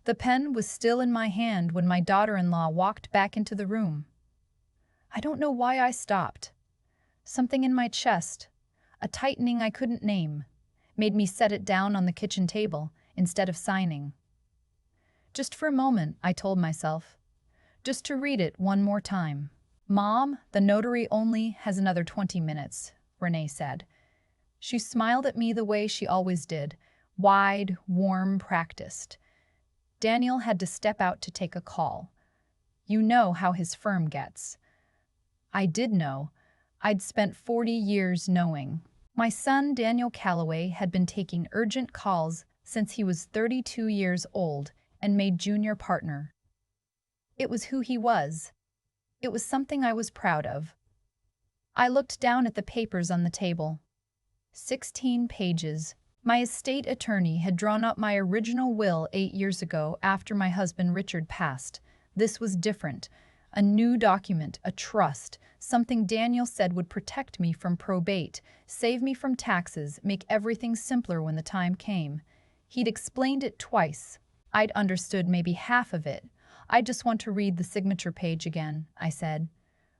The pen was still in my hand when my daughter-in-law walked back into the room. I don't know why I stopped. Something in my chest, a tightening I couldn't name, made me set it down on the kitchen table instead of signing. Just for a moment, I told myself. Just to read it one more time. Mom, the notary only has another 20 minutes, Renee said. She smiled at me the way she always did, wide, warm, practiced. Daniel had to step out to take a call. You know how his firm gets. I did know. I'd spent 40 years knowing. My son, Daniel Calloway, had been taking urgent calls since he was 32 years old and made junior partner. It was who he was. It was something I was proud of. I looked down at the papers on the table. 16 pages. My estate attorney had drawn up my original will 8 years ago after my husband Richard passed. This was different. A new document, a trust, something Daniel said would protect me from probate, save me from taxes, make everything simpler when the time came. He'd explained it twice. I'd understood maybe half of it. I just want to read the signature page again, I said.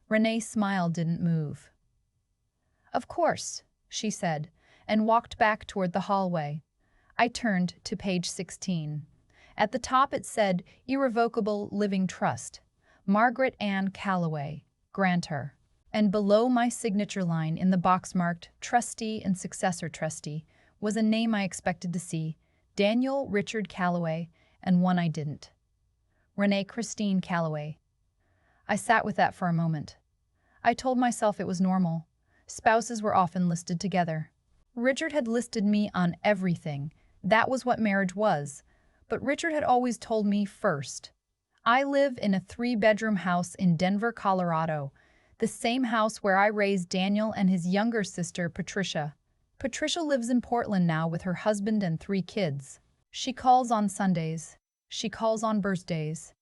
Renee's smile didn't move. Of course, she said, and walked back toward the hallway. I turned to page 16. At the top it said, Irrevocable Living Trust, Margaret Ann Calloway, grantor. And below my signature line in the box marked Trustee and Successor Trustee was a name I expected to see, Daniel Richard Calloway, and one I didn't. Renee Christine Calloway. I sat with that for a moment. I told myself it was normal. Spouses were often listed together. Richard had listed me on everything. That was what marriage was. But Richard had always told me first. I live in a 3-bedroom house in Denver, Colorado, the same house where I raised Daniel and his younger sister, Patricia. Patricia lives in Portland now with her husband and 3 kids. She calls on Sundays. She calls on birthdays.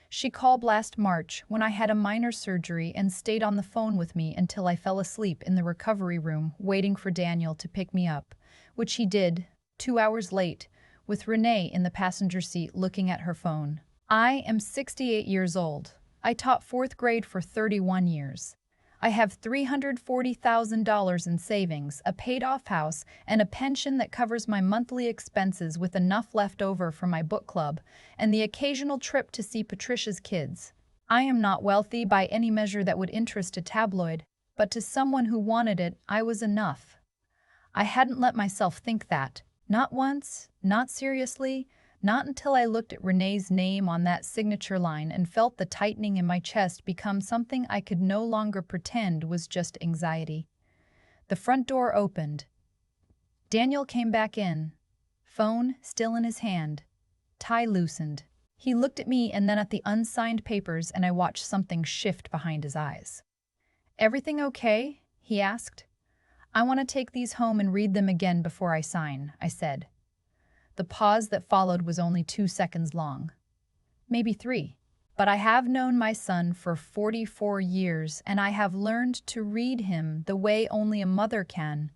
She called last March when I had a minor surgery and stayed on the phone with me until I fell asleep in the recovery room waiting for Daniel to pick me up, which he did, 2 hours late, with Renee in the passenger seat looking at her phone. I am 68 years old. I taught 4th grade for 31 years. I have $340,000 in savings, a paid-off house, and a pension that covers my monthly expenses with enough left over for my book club and the occasional trip to see Patricia's kids. I am not wealthy by any measure that would interest a tabloid, but to someone who wanted it, I was enough. I hadn't let myself think that. Not once, not seriously, not until I looked at Renee's name on that signature line and felt the tightening in my chest become something I could no longer pretend was just anxiety. The front door opened. Daniel came back in, phone still in his hand, tie loosened. He looked at me and then at the unsigned papers, and I watched something shift behind his eyes. Everything okay? He asked. I want to take these home and read them again before I sign, I said. The pause that followed was only 2 seconds long. Maybe 3. But I have known my son for 44 years, and I have learned to read him the way only a mother can,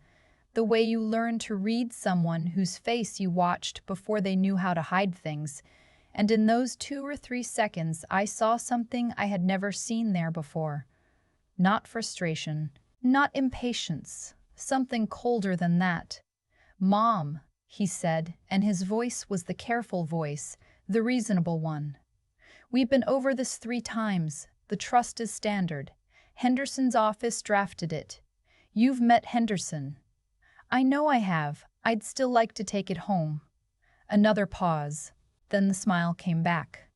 the way you learn to read someone whose face you watched before they knew how to hide things. And in those 2 or 3 seconds, I saw something I had never seen there before. Not frustration, not impatience, something colder than that. Mom, he said, and his voice was the careful voice, the reasonable one. We've been over this 3 times. The trust is standard. Henderson's office drafted it. You've met Henderson. I know I have. I'd still like to take it home. Another pause. Then the smile came back.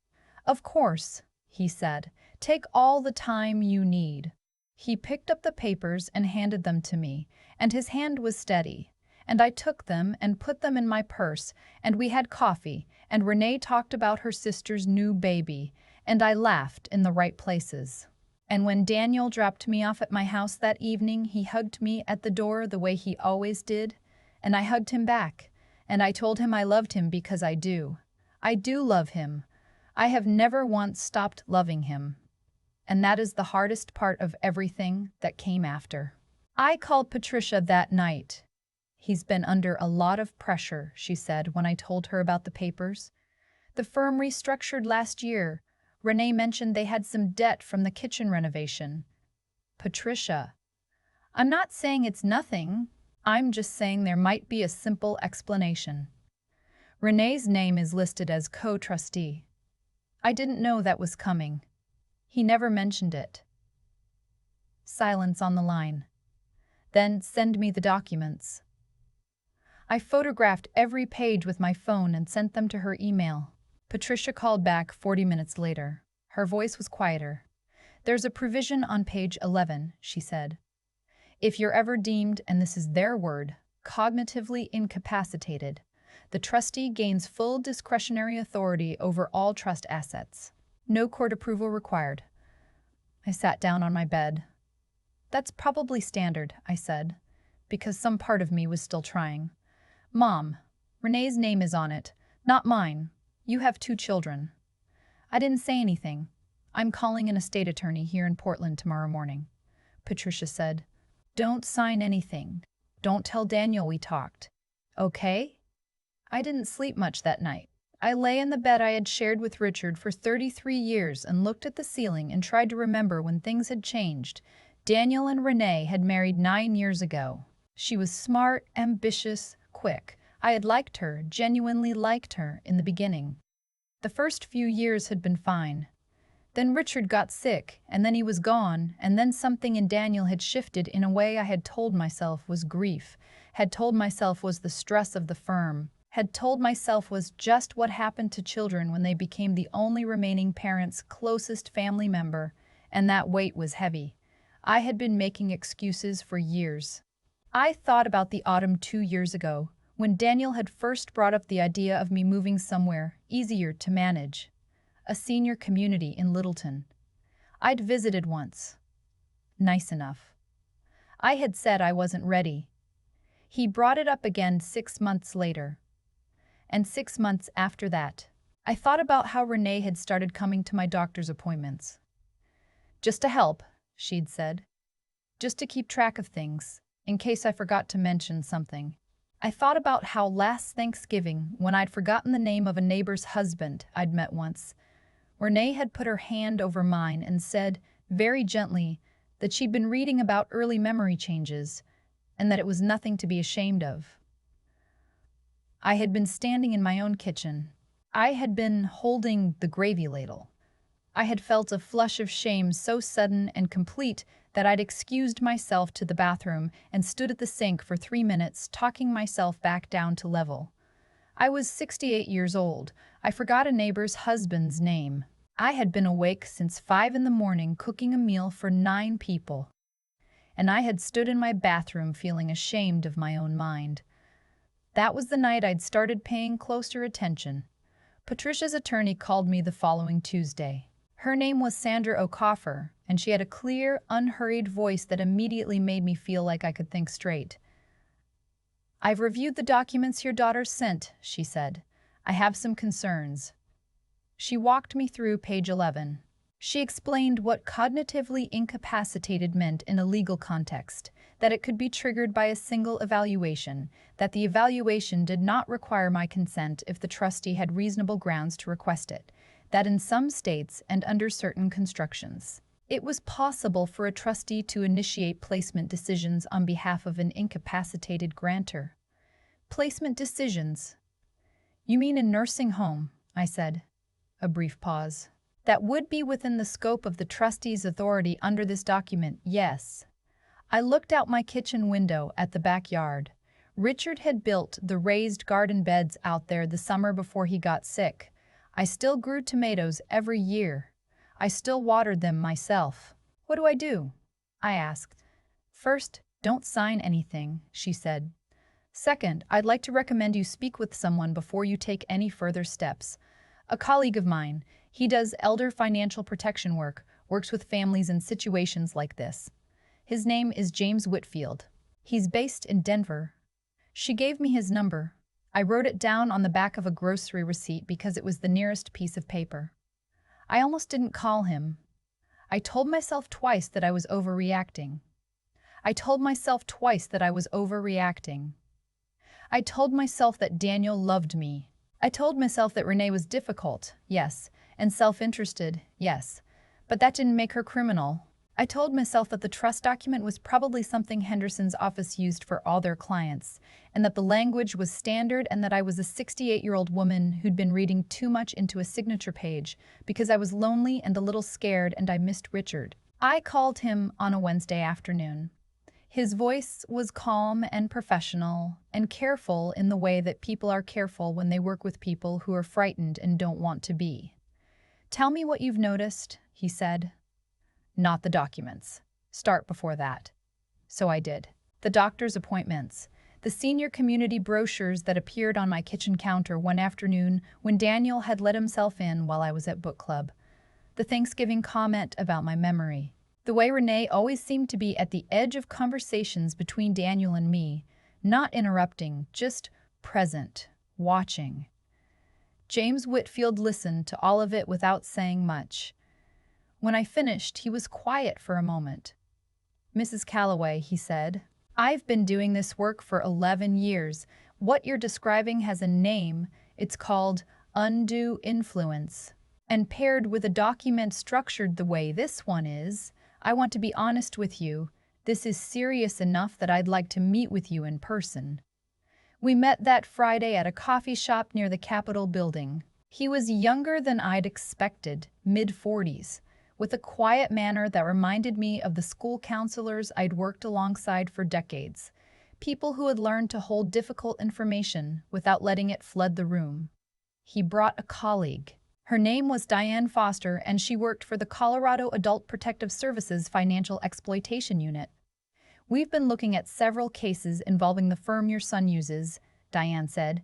Of course, he said. Take all the time you need. He picked up the papers and handed them to me, and his hand was steady. And I took them and put them in my purse, and we had coffee, and Renee talked about her sister's new baby, and I laughed in the right places. And when Daniel dropped me off at my house that evening, he hugged me at the door the way he always did, and I hugged him back, and I told him I loved him because I do. I do love him. I have never once stopped loving him. And that is the hardest part of everything that came after. I called Patricia that night. He's been under a lot of pressure, she said when I told her about the papers. The firm restructured last year. Renee mentioned they had some debt from the kitchen renovation. Patricia. I'm not saying it's nothing. I'm just saying there might be a simple explanation. Renee's name is listed as co-trustee. I didn't know that was coming. He never mentioned it. Silence on the line. Then send me the documents. I photographed every page with my phone and sent them to her email. Patricia called back 40 minutes later. Her voice was quieter. There's a provision on page 11, she said. If you're ever deemed, and this is their word, cognitively incapacitated, the trustee gains full discretionary authority over all trust assets. No court approval required. I sat down on my bed. That's probably standard, I said, because some part of me was still trying. Mom, Renee's name is on it, not mine. You have 2 children. I didn't say anything. I'm calling an estate attorney here in Portland tomorrow morning. Patricia said, don't sign anything. Don't tell Daniel we talked. Okay? I didn't sleep much that night. I lay in the bed I had shared with Richard for 33 years and looked at the ceiling and tried to remember when things had changed. Daniel and Renee had married 9 years ago. She was smart, ambitious, quick. I had liked her, genuinely liked her, in the beginning. The first few years had been fine. Then Richard got sick, and then he was gone, and then something in Daniel had shifted in a way I had told myself was grief, had told myself was the stress of the firm, had told myself was just what happened to children when they became the only remaining parent's closest family member, and that weight was heavy. I had been making excuses for years. I thought about the autumn 2 years ago, when Daniel had first brought up the idea of me moving somewhere easier to manage. A senior community in Littleton. I'd visited once. Nice enough. I had said I wasn't ready. He brought it up again 6 months later. And 6 months after that, I thought about how Renee had started coming to my doctor's appointments. Just to help, she'd said. Just to keep track of things, in case I forgot to mention something. I thought about how last Thanksgiving, when I'd forgotten the name of a neighbor's husband I'd met once, Renee had put her hand over mine and said, very gently, that she'd been reading about early memory changes and that it was nothing to be ashamed of. I had been standing in my own kitchen. I had been holding the gravy ladle. I had felt a flush of shame so sudden and complete that I'd excused myself to the bathroom and stood at the sink for 3 minutes, talking myself back down to level. I was 68 years old. I forgot a neighbor's husband's name. I had been awake since 5 in the morning cooking a meal for 9 people. And I had stood in my bathroom feeling ashamed of my own mind. That was the night I'd started paying closer attention. Patricia's attorney called me the following Tuesday. Her name was Sandra O'Coffer, and she had a clear, unhurried voice that immediately made me feel like I could think straight. I've reviewed the documents your daughter sent, she said. I have some concerns. She walked me through page 11. She explained what cognitively incapacitated meant in a legal context, that it could be triggered by a single evaluation, that the evaluation did not require my consent if the trustee had reasonable grounds to request it, that in some states and under certain constructions, it was possible for a trustee to initiate placement decisions on behalf of an incapacitated grantor. Placement decisions? You mean a nursing home, I said. A brief pause. That would be within the scope of the trustee's authority under this document, yes. I looked out my kitchen window at the backyard. Richard had built the raised garden beds out there the summer before he got sick. I still grew tomatoes every year. I still watered them myself. What do I do? I asked. First, don't sign anything, she said. Second, I'd like to recommend you speak with someone before you take any further steps. A colleague of mine, he does elder financial protection work, works with families in situations like this. His name is James Whitfield. He's based in Denver. She gave me his number. I wrote it down on the back of a grocery receipt because it was the nearest piece of paper. I almost didn't call him. I told myself twice that I was overreacting. I told myself twice that I was overreacting. I told myself that Daniel loved me. I told myself that Renee was difficult, yes, and self-interested, yes, but that didn't make her criminal. I told myself that the trust document was probably something Henderson's office used for all their clients, and that the language was standard, and that I was a 68-year-old woman who'd been reading too much into a signature page because I was lonely and a little scared and I missed Richard. I called him on a Wednesday afternoon. His voice was calm and professional and careful in the way that people are careful when they work with people who are frightened and don't want to be. "Tell me what you've noticed," he said. "Not the documents. Start before that." So I did. The doctor's appointments. The senior community brochures that appeared on my kitchen counter one afternoon when Daniel had let himself in while I was at book club. The Thanksgiving comment about my memory. The way Renee always seemed to be at the edge of conversations between Daniel and me, not interrupting, just present, watching. James Whitfield listened to all of it without saying much. When I finished, he was quiet for a moment. "Mrs. Calloway," he said, "I've been doing this work for 11 years. What you're describing has a name. It's called undue influence. And paired with a document structured the way this one is, I want to be honest with you, this is serious enough that I'd like to meet with you in person." We met that Friday at a coffee shop near the Capitol building. He was younger than I'd expected, mid-40s, with a quiet manner that reminded me of the school counselors I'd worked alongside for decades, people who had learned to hold difficult information without letting it flood the room. He brought a colleague. Her name was Diane Foster, and she worked for the Colorado Adult Protective Services Financial Exploitation Unit. "We've been looking at several cases involving the firm your son uses," Diane said.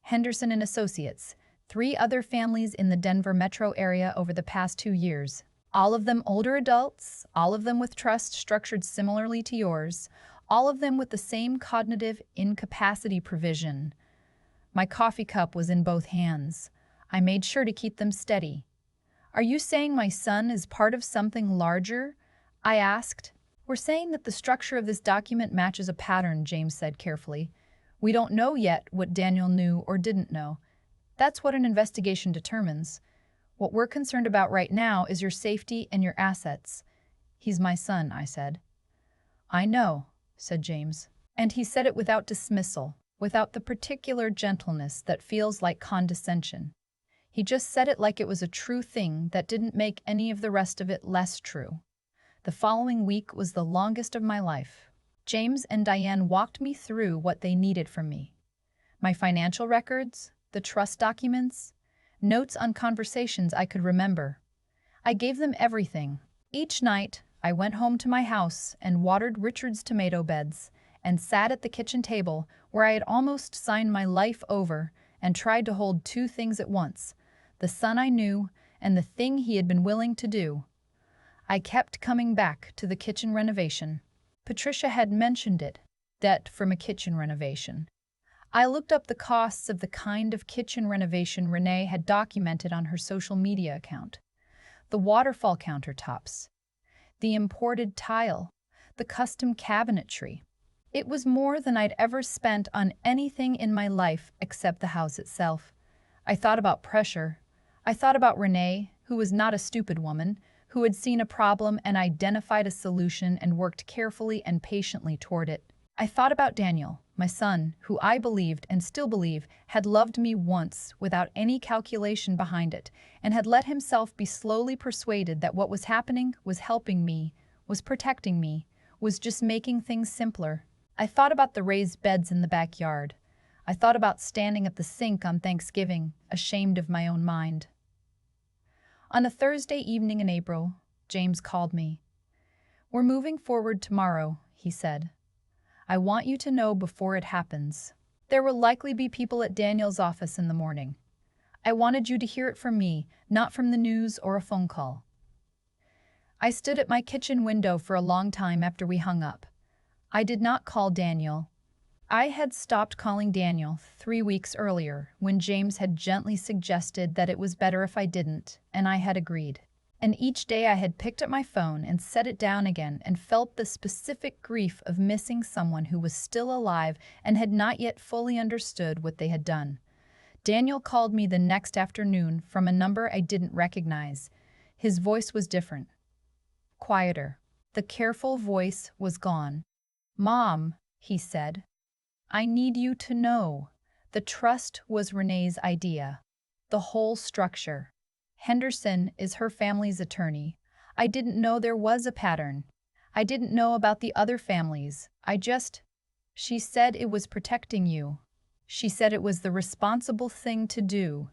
"Henderson and Associates, 3 other families in the Denver metro area over the past 2 years. All of them older adults, all of them with trust structured similarly to yours, all of them with the same cognitive incapacity provision." My coffee cup was in both hands. I made sure to keep them steady. "Are you saying my son is part of something larger?" I asked. "We're saying that the structure of this document matches a pattern," James said carefully. "We don't know yet what Daniel knew or didn't know. That's what an investigation determines. What we're concerned about right now is your safety and your assets." "He's my son," I said. "I know," said James. And he said it without dismissal, without the particular gentleness that feels like condescension. He just said it like it was a true thing that didn't make any of the rest of it less true. The following week was the longest of my life. James and Diane walked me through what they needed from me. My financial records, the trust documents, notes on conversations I could remember. I gave them everything. Each night, I went home to my house and watered Richard's tomato beds and sat at the kitchen table where I had almost signed my life over and tried to hold 2 things at once: the son I knew and the thing he had been willing to do. I kept coming back to the kitchen renovation. Patricia had mentioned it, debt from a kitchen renovation. I looked up the costs of the kind of kitchen renovation Renee had documented on her social media account. The waterfall countertops, the imported tile, the custom cabinetry. It was more than I'd ever spent on anything in my life except the house itself. I thought about pressure. I thought about Renee, who was not a stupid woman, who had seen a problem and identified a solution and worked carefully and patiently toward it. I thought about Daniel, my son, who I believed and still believe had loved me once without any calculation behind it, and had let himself be slowly persuaded that what was happening was helping me, was protecting me, was just making things simpler. I thought about the raised beds in the backyard. I thought about standing at the sink on Thanksgiving, ashamed of my own mind. On a Thursday evening in April, James called me. "We're moving forward tomorrow," he said. "I want you to know before it happens. There will likely be people at Daniel's office in the morning. I wanted you to hear it from me, not from the news or a phone call." I stood at my kitchen window for a long time after we hung up. I did not call Daniel. I had stopped calling Daniel 3 weeks earlier when James had gently suggested that it was better if I didn't, and I had agreed. And each day I had picked up my phone and set it down again and felt the specific grief of missing someone who was still alive and had not yet fully understood what they had done. Daniel called me the next afternoon from a number I didn't recognize. His voice was different. Quieter. The careful voice was gone. "Mom," he said, "I need you to know. The trust was Renee's idea. The whole structure. Henderson is her family's attorney. I didn't know there was a pattern. I didn't know about the other families. She said it was protecting you. She said it was the responsible thing to do."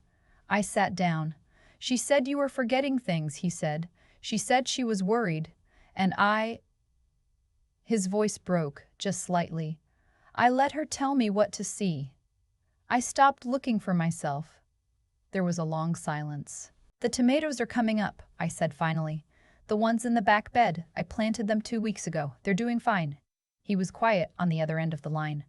I sat down. "She said you were forgetting things," he said. "She said she was worried. And I—" His voice broke, just slightly. "I let her tell me what to see. I stopped looking for myself." There was a long silence. "The tomatoes are coming up," I said finally. "The ones in the back bed. I planted them 2 weeks ago. They're doing fine." He was quiet on the other end of the line.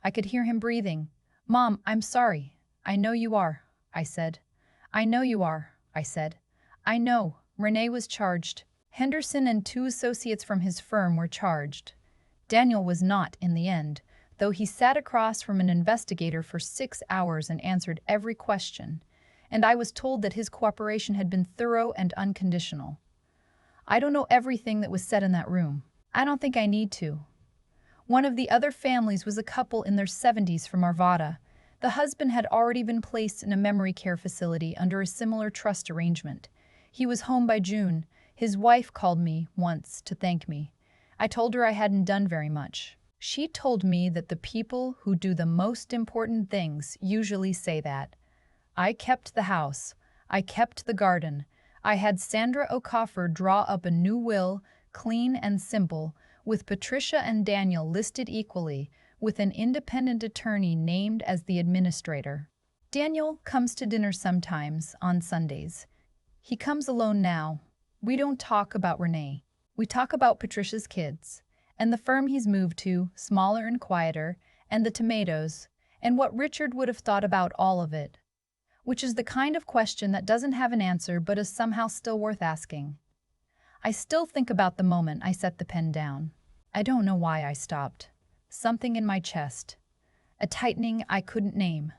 I could hear him breathing. "Mom, I'm sorry." "I know you are," I said. "I know you are," I said. "I know." Renee was charged. Henderson and 2 associates from his firm were charged. Daniel was not in the end, though he sat across from an investigator for 6 hours and answered every question, and I was told that his cooperation had been thorough and unconditional. I don't know everything that was said in that room. I don't think I need to. One of the other families was a couple in their 70s from Arvada. The husband had already been placed in a memory care facility under a similar trust arrangement. He was home by June. His wife called me once to thank me. I told her I hadn't done very much. She told me that the people who do the most important things usually say that. I kept the house. I kept the garden. I had Sandra O'Coffer draw up a new will, clean and simple, with Patricia and Daniel listed equally, with an independent attorney named as the administrator. Daniel comes to dinner sometimes, on Sundays. He comes alone now. We don't talk about Renee. We talk about Patricia's kids, and the firm he's moved to, smaller and quieter, and the tomatoes, and what Richard would have thought about all of it. Which is the kind of question that doesn't have an answer but is somehow still worth asking. I still think about the moment I set the pen down. I don't know why I stopped. Something in my chest. A tightening I couldn't name.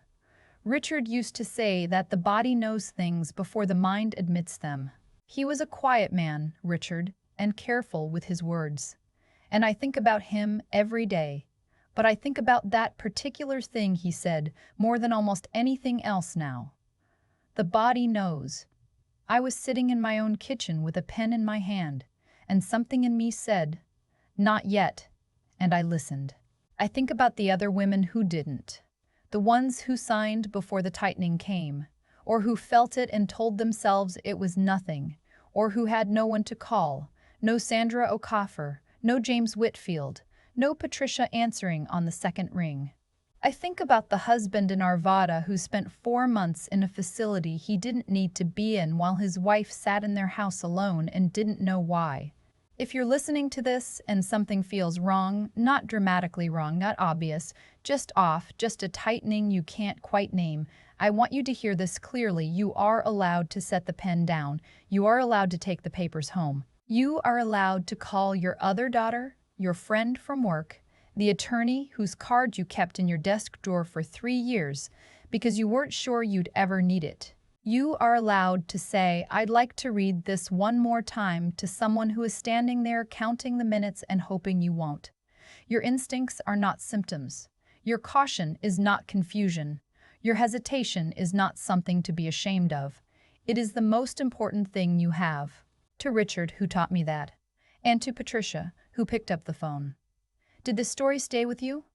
Richard used to say that the body knows things before the mind admits them. He was a quiet man, Richard, and careful with his words. And I think about him every day. But I think about that particular thing he said more than almost anything else now. The body knows. I was sitting in my own kitchen with a pen in my hand, and something in me said, "Not yet," and I listened. I think about the other women who didn't. The ones who signed before the tightening came, or who felt it and told themselves it was nothing, or who had no one to call, no Sandra O'Coffer, no James Whitfield, no Patricia answering on the second ring. I think about the husband in Arvada who spent 4 months in a facility he didn't need to be in while his wife sat in their house alone and didn't know why. If you're listening to this and something feels wrong, not dramatically wrong, not obvious, just off, just a tightening you can't quite name, I want you to hear this clearly. You are allowed to set the pen down. You are allowed to take the papers home. You are allowed to call your other daughter, your friend from work, the attorney whose card you kept in your desk drawer for 3 years because you weren't sure you'd ever need it. You are allowed to say, "I'd like to read this one more time," to someone who is standing there counting the minutes and hoping you won't. Your instincts are not symptoms. Your caution is not confusion. Your hesitation is not something to be ashamed of. It is the most important thing you have. To Richard, who taught me that, and to Patricia, who picked up the phone. Did this story stay with you?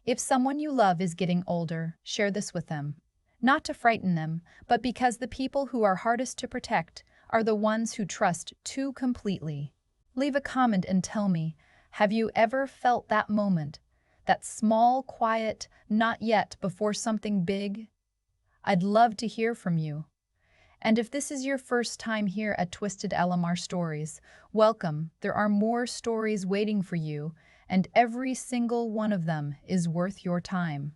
If someone you love is getting older, share this with them. Not to frighten them, but because the people who are hardest to protect are the ones who trust too completely. Leave a comment and tell me, have you ever felt that moment? That small, quiet, not yet before something big? I'd love to hear from you. And if this is your first time here at Twisted LMR Stories, welcome. There are more stories waiting for you, and every single one of them is worth your time.